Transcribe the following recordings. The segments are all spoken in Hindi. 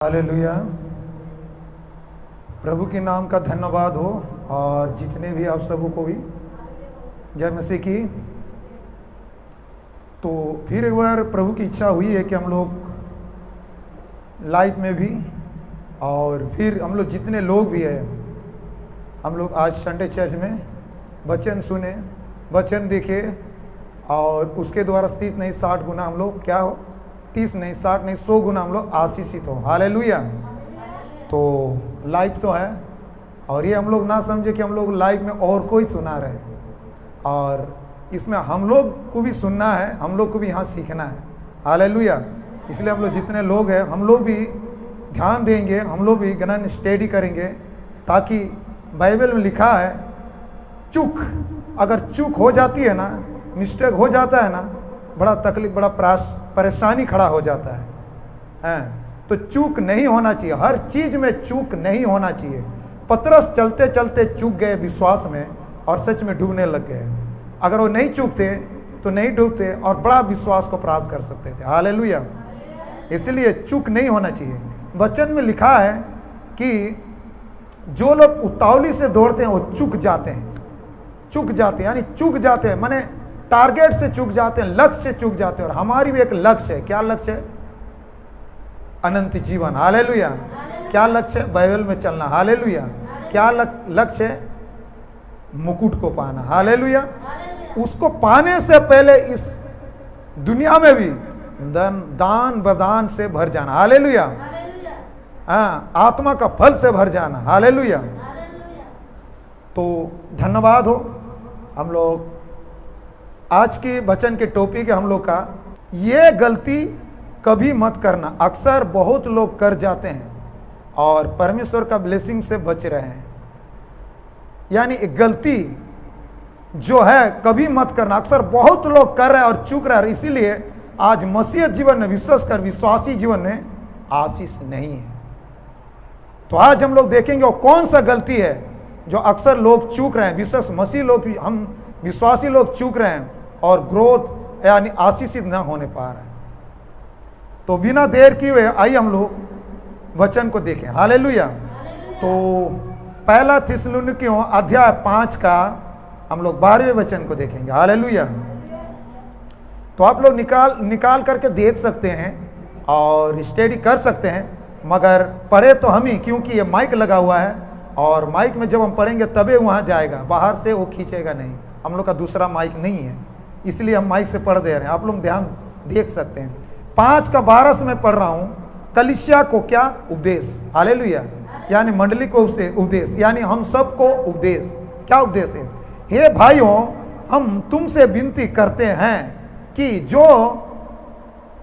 हालेलुया। प्रभु के नाम का धन्यवाद हो। और जितने भी आप सबों को भी जय मसीह की। तो फिर एक बार प्रभु की इच्छा हुई है कि हम लोग लाइफ में भी और फिर हम लोग जितने लोग भी हैं, हम लोग आज संडे चर्च में वचन सुने, वचन देखे और उसके द्वारा 30 नहीं 60 गुना हम लोग क्या हो, 30 नहीं 60 नहीं 100 गुना हम लोग आशीषित हो। हालेलुया। तो लाइफ तो है और ये हम लोग ना समझे कि हम लोग लाइफ में और कोई सुना रहे, और इसमें हम लोग को भी सुनना है, हम लोग को भी यहाँ सीखना है। हालेलुया। इसलिए हम लोग जितने लोग हैं हम लोग भी ध्यान देंगे, हम लोग भी ज्ञान स्टडी करेंगे, ताकि बाइबल में लिखा है चूक, अगर चूक हो जाती है ना, मिस्टेक हो जाता है ना, बड़ा तकलीफ, बड़ा परेशानी खड़ा हो जाता है। तो चूक नहीं होना चाहिए, हर चीज में चूक नहीं होना चाहिए। पतरस चलते चलते चूक गए विश्वास में और सच में डूबने लग गए। अगर वो नहीं चूकते तो नहीं डूबते और बड़ा विश्वास को प्राप्त कर सकते थे। हालेलुया। इसलिए चूक नहीं होना चाहिए। वचन में लिखा है कि जो लोग उतावली से दौड़ते हैं वो चूक जाते हैं। चूक जाते हैं यानी चूक जाते हैं माने टारगेट से चूक जाते हैं, लक्ष्य से चूक जाते हैं। और हमारी भी एक लक्ष्य है। क्या लक्ष्य है? अनंत जीवन। हालेलुया। क्या लक्ष्य है? बाइबल में चलना। हालेलुया। क्या लक्ष्य है? मुकुट को पाना। हालेलुया। उसको पाने से पहले इस दुनिया में भी दान बदान से भर जाना। हालेलुया। हाँ, आत्मा का फल से भर जाना। हालेलुया। तो धन्यवाद हो। हम लोग आज के वचन के टॉपिक है हम लोग का, ये गलती कभी मत करना। अक्सर बहुत लोग कर जाते हैं और परमेश्वर का ब्लेसिंग से बच रहे हैं। यानी एक गलती जो है कभी मत करना। अक्सर बहुत लोग कर रहे हैं और चूक रहे हैं, इसीलिए आज मसीह जीवन में विश्वासकर विश्वासी जीवन में आशीष नहीं है। तो आज हम लोग देखेंगे वो कौन सा गलती है जो अक्सर लोग चूक रहे हैं। विश्वास मसीह लोग, हम विश्वासी लोग चूक रहे हैं और ग्रोथ यानी आशीषित न होने पा रहे हैं। तो बिना देर किए हुए आइए हम लोग वचन को देखें। हालेलुया। तो पहला थिस्सलुनीकियों अध्याय 5 का हम लोग 12वें वचन को देखेंगे। हालेलुया। तो आप लोग निकाल करके देख सकते हैं और स्टडी कर सकते हैं, मगर पढ़े तो हम ही, क्योंकि ये माइक लगा हुआ है और माइक में जब हम पढ़ेंगे तबे वहाँ जाएगा, बाहर से वो खींचेगा नहीं। हम लोग का दूसरा माइक नहीं है, इसलिए हम माइक से पढ़ दे रहे हैं। आप लोग ध्यान देख सकते हैं। 5 का 12 से मैं पढ़ रहा हूँ। कलीसिया को क्या उपदेश। हालेलुया। यानी मंडली को उपदेश, यानी हम सबको उपदेश। क्या उपदेश है? हे भाइयों, हम तुमसे विनती करते हैं कि जो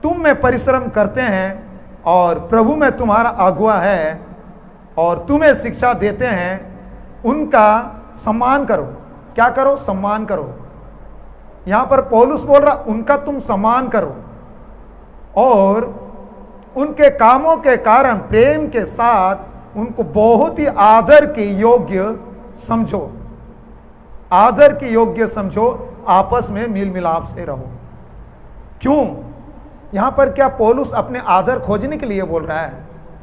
तुम में परिश्रम करते हैं और प्रभु में तुम्हारा अगुआ है और तुम्हें शिक्षा देते हैं, उनका सम्मान करो। क्या करो? सम्मान करो। यहां पर पौलुस बोल रहा उनका तुम सम्मान करो और उनके कामों के कारण प्रेम के साथ उनको बहुत ही आदर के योग्य समझो। आदर के योग्य समझो, आपस में मिल मिलाप से रहो। क्यों? यहां पर क्या पौलुस अपने आदर खोजने के लिए बोल रहा है?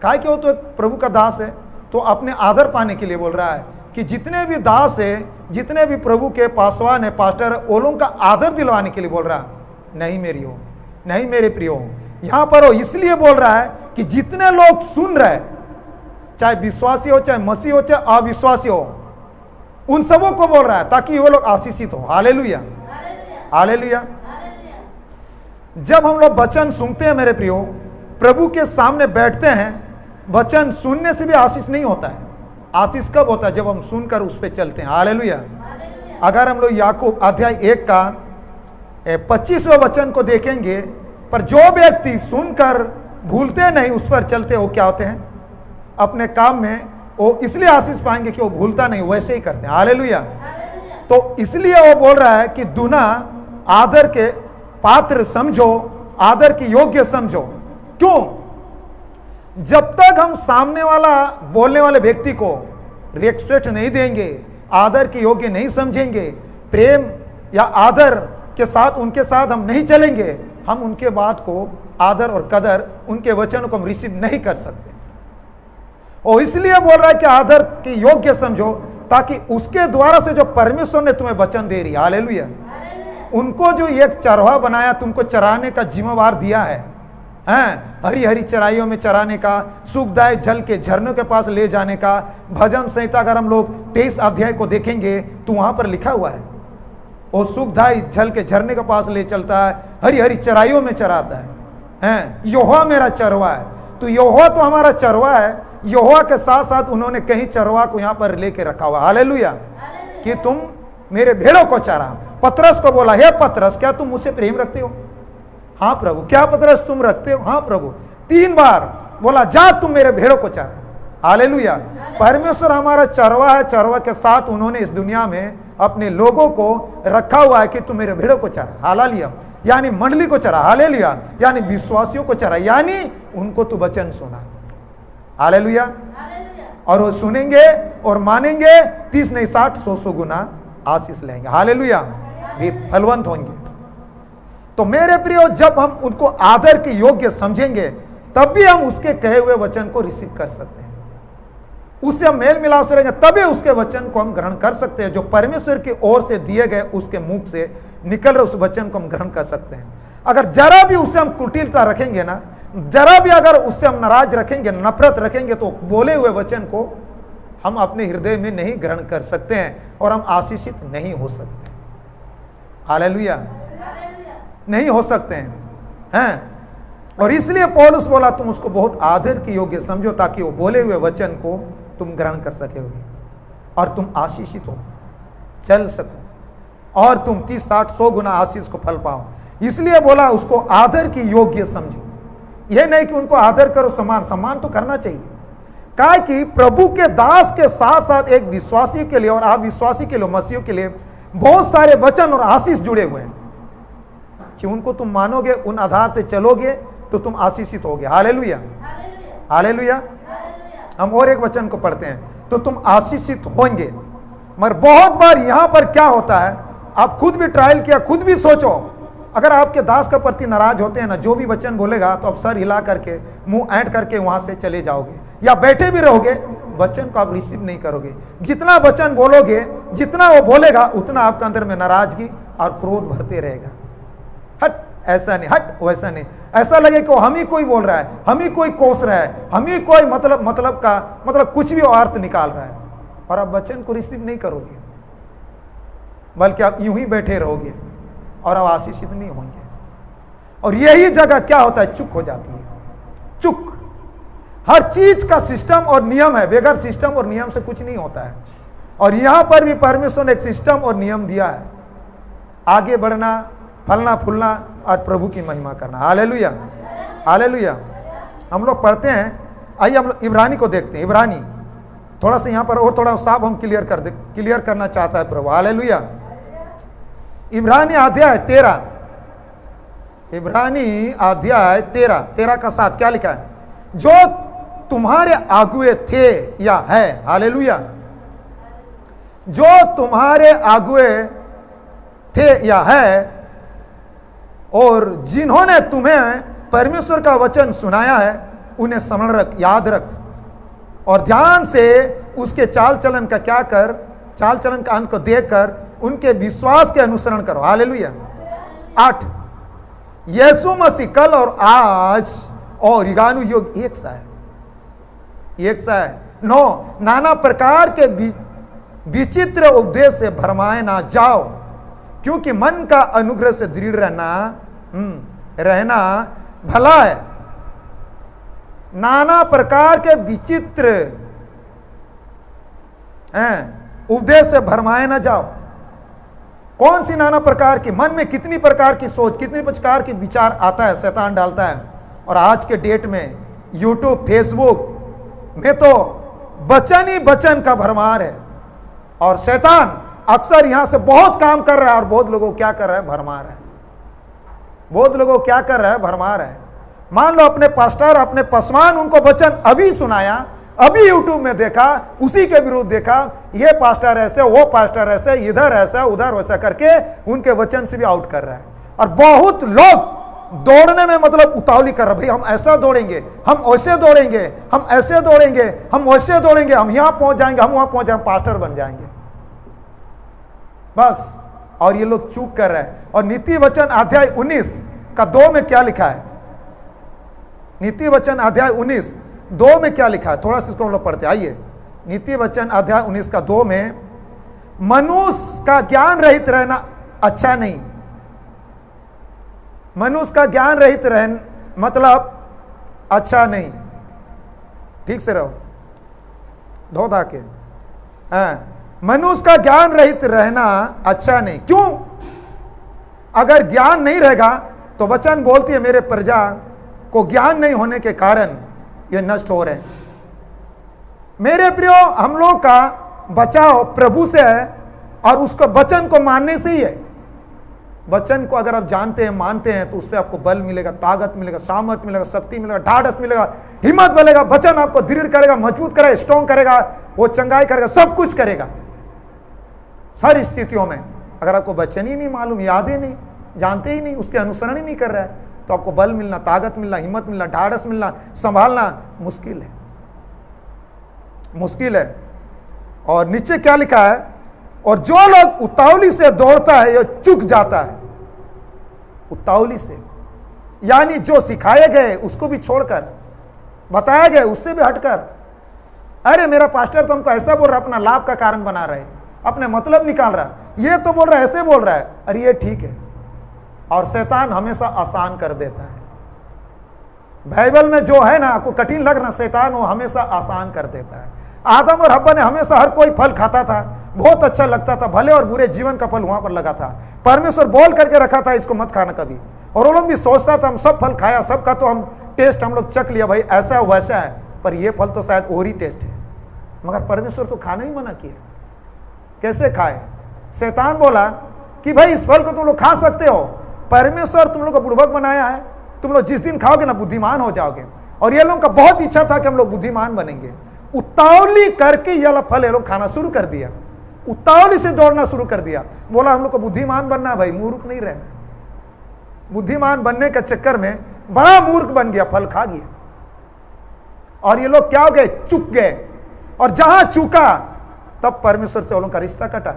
काहे कि वो तो एक प्रभु का दास है, तो अपने आदर पाने के लिए बोल रहा है कि जितने भी दास है, जितने भी प्रभु के पासवान है, पास्टर, वो लोगों का आदर दिलवाने के लिए बोल रहा है। नहीं मेरी हो, नहीं मेरे प्रिय हो। यहां पर वो इसलिए बोल रहा है कि जितने लोग सुन रहे, चाहे विश्वासी हो, चाहे मसीह हो, चाहे अविश्वासी हो, उन सबों को बोल रहा है ताकि वो लोग आशीषित हो। हालेलुया। हालेलुया। जब हम लोग वचन सुनते हैं मेरे प्रियो, प्रभु के सामने बैठते हैं, वचन सुनने से भी आशीष नहीं होता है। आशीष कब होता है? जब हम सुनकर उस पर चलते हैं। हालेलुया। अगर हम लोग याकूब अध्याय 1 का 25वें वचन को देखेंगे, पर जो व्यक्ति सुनकर भूलते नहीं, उस पर चलते, वो क्या होते हैं? अपने काम में वो इसलिए आशीष पाएंगे कि वो भूलता नहीं, वैसे ही करते हैं। हालेलुया। तो इसलिए वो बोल रहा है कि दुना आदर के पात्र समझो, आदर के योग्य समझो। क्यों? जब तक हम सामने वाला बोलने वाले व्यक्ति को रिस्पेक्ट नहीं देंगे, आदर के योग्य नहीं समझेंगे, प्रेम या आदर के साथ उनके साथ हम नहीं चलेंगे, हम उनके बात को आदर और कदर, उनके वचनों को हम रिसीव नहीं कर सकते। और इसलिए बोल रहा है कि आदर के योग्य समझो, ताकि उसके द्वारा से जो परमेश्वर ने तुम्हें वचन दे रही, हालेलुया, उनको जो एक चरवाहा बनाया, तुमको चराने का जिम्मेवार दिया है, हरी हरी चराइयों में चराने का, सुखदायक जल के झरनों के पास ले जाने का। भजन संहिता अगर हम लोग 23 अध्याय को देखेंगे तो वहां पर लिखा हुआ है, वो सुखदायक जल के झरने के पास ले चलता है, हरी हरी चराइयों में चराता है। यहोवा मेरा चरवा है। तो यहोवा तो हमारा चरवा है, यहोवा के साथ साथ उन्होंने कहीं चरवा को यहां पर लेके रखा हुआ, हालेलुया, कि तुम मेरे भेड़ों को चरा। पतरस को बोला, हे पतरस, क्या तुम मुझसे प्रेम रखते हो? हाँ प्रभु। क्या पतरस तुम रखते हो? हाँ प्रभु। 3 बार बोला, जा तुम मेरे भेड़ों को चरा, हालेलुया। परमेश्वर हमारा चरवा है, चरवा के साथ उन्होंने इस दुनिया में अपने लोगों को रखा हुआ है कि तुम मेरे भेड़ों को चरा, हालेलुया, यानी मंडली को चरा, हालेलुया, यानी विश्वासियों को चरा, यानी उनको तू वचन सुना, हालेलुया, और वो सुनेंगे और मानेंगे, 30 नहीं 60 100 गुना आशीष लेंगे, हालेलुया, वे फलवंत होंगे। तो मेरे प्रियो, जब हम उनको आदर के योग्य समझेंगे तब भी हम उसके कहे हुए वचन को रिसीव कर सकते हैं, उससे हम मेल मिलाप से रहेंगे, तभी उसके वचन को हम ग्रहण कर सकते हैं। जो परमेश्वर की ओर से दिए गए उसके मुख से निकल रहे उस वचन को हम ग्रहण कर सकते हैं। अगर जरा भी उससे हम कुटिलता रखेंगे ना, जरा भी अगर उससे हम नाराज रखेंगे, नफरत रखेंगे, तो बोले हुए वचन को हम अपने हृदय में नहीं ग्रहण कर सकते हैं और हम आशीषित नहीं हो सकते, हालेलुया, नहीं हो सकते हैं। और इसलिए पौलुस बोला, तुम उसको बहुत आदर के योग्य समझो, ताकि वो बोले हुए वचन को तुम ग्रहण कर सकोगे और तुम आशीषित हो, चल सको, और तुम 30 60 100 गुना आशीष को फल पाओ। इसलिए बोला उसको आदर की योग्य समझो। यह नहीं कि उनको आदर करो, सम्मान तो करना चाहिए, क्या कि प्रभु के दास के साथ साथ एक विश्वासी के लिए और आप विश्वासी के लिए, मसीह के लिए बहुत सारे वचन और आशीष जुड़े हुए हैं कि उनको तुम मानोगे, उन आधार से चलोगे तो तुम आशीषित होगे, हालेलुया, हालेलुया। हम और एक वचन को पढ़ते हैं, तो तुम आशीषित होंगे। मगर बहुत बार यहां पर क्या होता है, आप खुद भी ट्रायल किया, खुद भी सोचो, अगर आपके दास का प्रति नाराज होते हैं ना, जो भी वचन बोलेगा तो आप सर हिला करके, मुंह ऐंठ करके वहां से चले जाओगे, या बैठे भी रहोगे, वचन को आप रिसीव नहीं करोगे। जितना वचन बोलोगे, जितना वो बोलेगा, उतना आपके अंदर में नाराजगी और क्रोध भरते रहेगा। हट ऐसा नहीं, हट वैसा नहीं, ऐसा लगे कि हम ही कोई बोल रहा है, हम ही कोई कोस रहा है, हम ही कोई मतलब कुछ भी अर्थ निकाल रहा है, और आप वचन को रिसीव नहीं करोगे, बल्कि आप यूं ही बैठे रहोगे और आप आशीषित नहीं होंगे। और यही जगह क्या होता है, चुक हो जाती है। चुक, हर चीज का सिस्टम और नियम है, बगैर सिस्टम और नियम से कुछ नहीं होता है। और यहां पर भी परमेश्वर ने एक सिस्टम और नियम दिया है, आगे बढ़ना, फलना फूलना और प्रभु की महिमा करना, हालेलुया, हालेलुया। हम लोग पढ़ते हैं, आइए हम लोग इब्रानी को देखते हैं। इब्रानी थोड़ा सा यहाँ पर और थोड़ा साफ हम क्लियर करना चाहता है प्रभु, हालेलुया। इब्रानी अध्याय 13, इब्रानी अध्याय 13 का 7 क्या लिखा है, जो तुम्हारे आगुए थे या है, हालेलुया, जो तुम्हारे आगुए थे या है, और जिन्होंने तुम्हें परमेश्वर का वचन सुनाया है, उन्हें स्मरण रख, याद रख, और ध्यान से उसके चाल चलन का क्या कर, चाल चलन का अंत को देखकर उनके विश्वास के अनुसरण करो, हालेलुया। 8, यीशु मसीह कल और आज और युगानु युग एक सा है, एक सा है। 9, नाना प्रकार के विचित्र उपदेश से भरमाए ना जाओ, क्योंकि मन का अनुग्रह से दृढ़ रहना भला है। नाना प्रकार के विचित्र उपदेश से भरमाए ना जाओ। कौन सी नाना प्रकार की, मन में कितनी प्रकार की सोच, कितनी प्रकार की विचार आता है, शैतान डालता है। और आज के डेट में यूट्यूब, फेसबुक में तो वचन ही वचन का भरमार है, और शैतान अक्सर यहां से बहुत काम कर रहा है, और बहुत लोगों क्या कर रहा है, भरमा रहा है। बहुत लोगों क्या कर रहा है, भरमा रहा है। मान लो अपने पास्टर, अपने पसवान उनको वचन अभी सुनाया, अभी यूट्यूब में देखा, उसी के विरुद्ध देखा, ये पास्टर ऐसे, वो पास्टर ऐसे, इधर ऐसा उधर वैसा करके उनके वचन से भी आउट कर रहा है। और बहुत लोग दौड़ने में मतलब उतावली कर रहा, भाई हम ऐसा दौड़ेंगे, हम वैसे दौड़ेंगे, हम ऐसे दौड़ेंगे, हम वैसे दौड़ेंगे, हम यहां पहुंच जाएंगे, हम वहां पहुंच जाएंगे, पास्टर बन जाएंगे बस। और ये लोग चूक कर रहे हैं। और नीति वचन अध्याय 19 का 2 में क्या लिखा है? नीति वचन अध्याय 19 2 में क्या लिखा है? थोड़ा सा इसको हम लोग पढ़ते आइए। नीति वचन अध्याय 19 का 2 में, मनुष्य का ज्ञान रहित रहना अच्छा नहीं। मनुष्य का ज्ञान रहित रहना मतलब अच्छा नहीं। ठीक से रहो, धो धा के। मनुष्य का ज्ञान रहित रहना अच्छा नहीं। क्यों? अगर ज्ञान नहीं रहेगा तो वचन बोलती है मेरे प्रजा को ज्ञान नहीं होने के कारण ये नष्ट हो रहे हैं। मेरे प्रियो, हम लोग का बचाव प्रभु से है और उसको वचन को मानने से ही है। वचन को अगर आप जानते हैं, मानते हैं, तो उसपे आपको बल मिलेगा, ताकत मिलेगा, सामर्थ्य मिलेगा, शक्ति मिलेगा, ढाढ़स मिलेगा, हिम्मत मिलेगा। वचन आपको दृढ़ करेगा, मजबूत करेगा, स्ट्रॉन्ग करेगा, वो चंगाई करेगा, सब कुछ करेगा सारी स्थितियों में। अगर आपको वचन ही नहीं मालूम, याद ही नहीं, जानते ही नहीं, उसके अनुसरण ही नहीं कर रहा है, तो आपको बल मिलना, ताकत मिलना, हिम्मत मिलना, ढाढ़स मिलना, संभालना मुश्किल है, मुश्किल है। और नीचे क्या लिखा है? और जो लोग उतावली से दौड़ता है ये चूक जाता है। उतावली से यानी जो सिखाए गए उसको भी छोड़कर, बताया गया उससे भी हटकर, अरे मेरा पास्टर तो हमको ऐसा बोल रहा, अपना लाभ का कारण बना रहे, अपने मतलब निकाल रहा, ये तो बोल रहा है, ऐसे बोल रहा है, अरे ये ठीक है। और शैतान हमेशा आसान कर देता है। बाइबल में जो है ना, आपको कठिन लग रहा, शैतान वो हमेशा आसान कर देता है। आदम और हव्वा ने हमेशा हर कोई फल खाता था, बहुत अच्छा लगता था, भले और बुरे जीवन का फल वहां पर लगा था। परमेश्वर बोल करके रखा था इसको मत खाना कभी, और वो लोग भी सोचता था हम सब फल खाया, सबका तो हम टेस्ट हम लोग चख लिया, भाई ऐसा है वैसा है, पर ये फल तो शायद और ही टेस्ट है। मगर परमेश्वर तो खाना ही मना किया, कैसे खाए? शैतान बोला कि भाई इस फल को तुम लोग खा सकते हो, परमेश्वर तुम लोग को बुड़बक बनाया है, तुम लोग जिस दिन खाओगे ना बुद्धिमान हो जाओगे। और ये लोगों का बहुत इच्छा था कि हम लोग बुद्धिमान बनेंगे। उतावली करके ये वाला फल ये लोग खाना शुरू कर दिया, उतावली से दौड़ना शुरू कर दिया। बोला हम लोग को बुद्धिमान बनना है, भाई मूर्ख नहीं रहना। बुद्धिमान बनने के चक्कर में बड़ा मूर्ख बन गया, फल खा गया। और ये लोग क्या हो गए? चूक गए। और जहां चूका तब परमेश्वर से वो लोगों का रिश्ता कटा,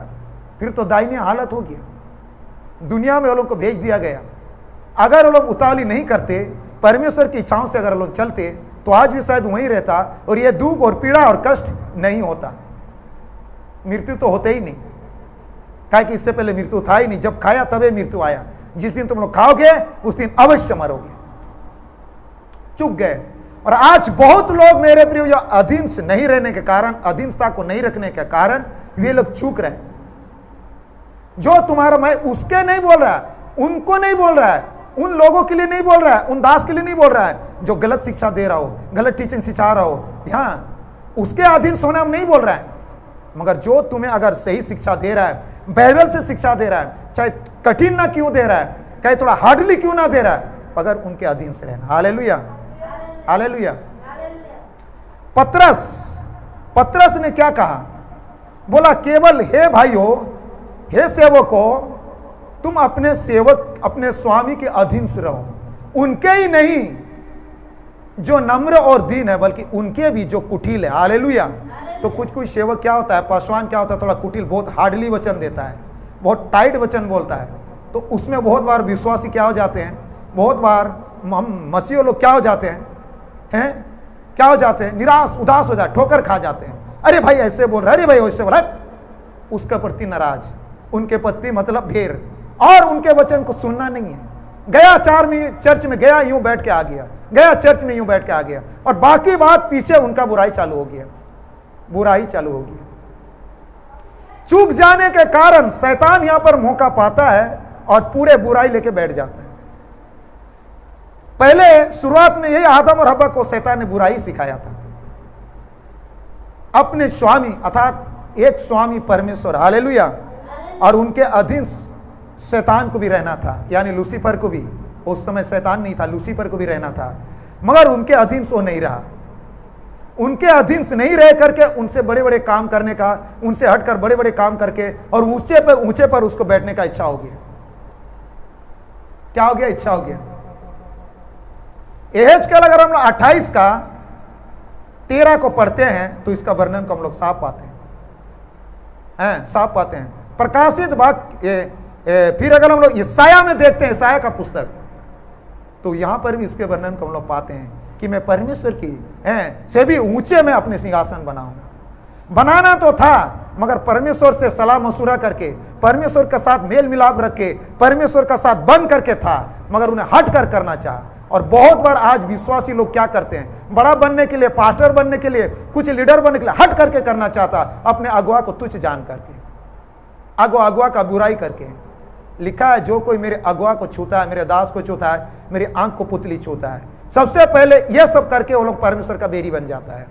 फिर तो दाहिनी हालत हो गया, दुनिया में वो लोग को भेज दिया गया। अगर वो लोग उतावली नहीं करते, परमेश्वर की इच्छाओं से अगर वो लोग चलते, तो आज भी शायद वहीं रहता और ये दुख और पीड़ा और कष्ट नहीं होता, मृत्यु तो होते ही नहीं। क्या कि इससे पहले मृत्यु था ही नहीं, जब खाया तबे मृत्यु आया। जिस दिन तुम लोग खाओगे उस दिन अवश्य मरोगे। चूक गए। और आज बहुत लोग मेरे प्रिय अधीन से नहीं रहने के कारण, अधीनता को नहीं रखने के कारण वे लोग चूक रहे। जो तुम्हारा मैं उसके नहीं बोल रहा है, उनको नहीं बोल रहा है, उन लोगों के लिए नहीं बोल रहा है, उन दास के लिए नहीं बोल रहा है जो गलत शिक्षा दे रहा हो, गलत टीचिंग सिखा रहा हो, यहाँ उसके अधीन सोना हम नहीं बोल रहा है। मगर जो तुम्हें अगर सही शिक्षा दे रहा है, बाइबल से शिक्षा दे रहा है, चाहे कठिन ना क्यों दे रहा है, चाहे थोड़ा हार्डली क्यों ना दे रहा है, मगर उनके अधीन से रहना। Hallelujah, hallelujah. पतरस ने क्या कहा? बोला केवल हे भाइयों, हे सेवकों, तुम अपने सेवक अपने स्वामी के अधीन से रहो, उनके ही नहीं जो नम्र और दीन है, बल्कि उनके भी जो कुटिल है। हालेलुया। तो कुछ सेवक क्या होता है, पासवान क्या होता है, थोड़ा कुटिल, बहुत हार्डली वचन देता है, बहुत टाइट वचन बोलता है, तो उसमें बहुत बार विश्वासी क्या हो जाते हैं, बहुत बार हम मसीह लोग क्या हो जाते हैं, क्या हो जाते हैं, निराश उदास हो जाते, ठोकर खा जाते हैं। अरे भाई ऐसे बोल रहा है, अरे भाई वैसे बोल रहा है, उसके प्रति नाराज, उनके प्रति मतलब ढेर, और उनके वचन को सुनना नहीं है। गया चर्च में गया, यूं बैठ के आ गया, गया चर्च में यूं बैठ के आ गया, और बाकी बात पीछे उनका बुराई चालू हो गया, बुराई चालू हो गई। चूक जाने के कारण शैतान यहां पर मौका पाता है और पूरे बुराई लेके बैठ जाता है। पहले शुरुआत में यही आदम और हव्वा को शैतान ने बुराई सिखाया था, अपने स्वामी अर्थात एक स्वामी परमेश्वर, हालेलुया, और उनके अधीन शैतान को भी रहना था, यानी लूसीफर को भी। उस समय शैतान नहीं था, लूसीफर को भी रहना था, मगर उनके अधीन से वो नहीं रहा। उनके अधीन से नहीं रह करके उनसे बड़े बड़े काम करने का, उनसे हटकर बड़े बड़े काम करके और ऊंचे पर उसको बैठने का इच्छा हो गया। क्या हो गया? इच्छा हो गया। एहेजकेल अगर हम लोग 28 का 13 को पढ़ते हैं तो इसका वर्णन को हम लोग साफ पाते हैं, साफ पाते हैं। प्रकाशित वाक्य फिर अगर हम लोग ईसाया में देखते हैं, ईसाया का पुस्तक, तो यहां पर भी इसके वर्णन को हम लोग पाते हैं कि मैं परमेश्वर की से भी ऊंचे में अपने सिंहासन बनाऊंगा। बनाना तो था, मगर परमेश्वर से सलाह मशूरा करके, परमेश्वर के साथ मेल मिलाप रख के, परमेश्वर का साथ बंद करके था, मगर उन्हें हट कर करना चाहा। और बहुत बार आज विश्वासी लोग क्या करते हैं, बड़ा बनने के लिए, पास्टर बनने के लिए, कुछ लीडर बनने के लिए हट करके करना चाहता, अपने अगुआ को तुच्छ जान करके, अगुआ का बुराई करके। लिखा है जो कोई मेरे अगुआ को छूता है, मेरे दास को छूता है, मेरी आंख को पुतली छूता है। सबसे पहले यह सब करके वो लोग परमेश्वर का बेरी बन जाता है।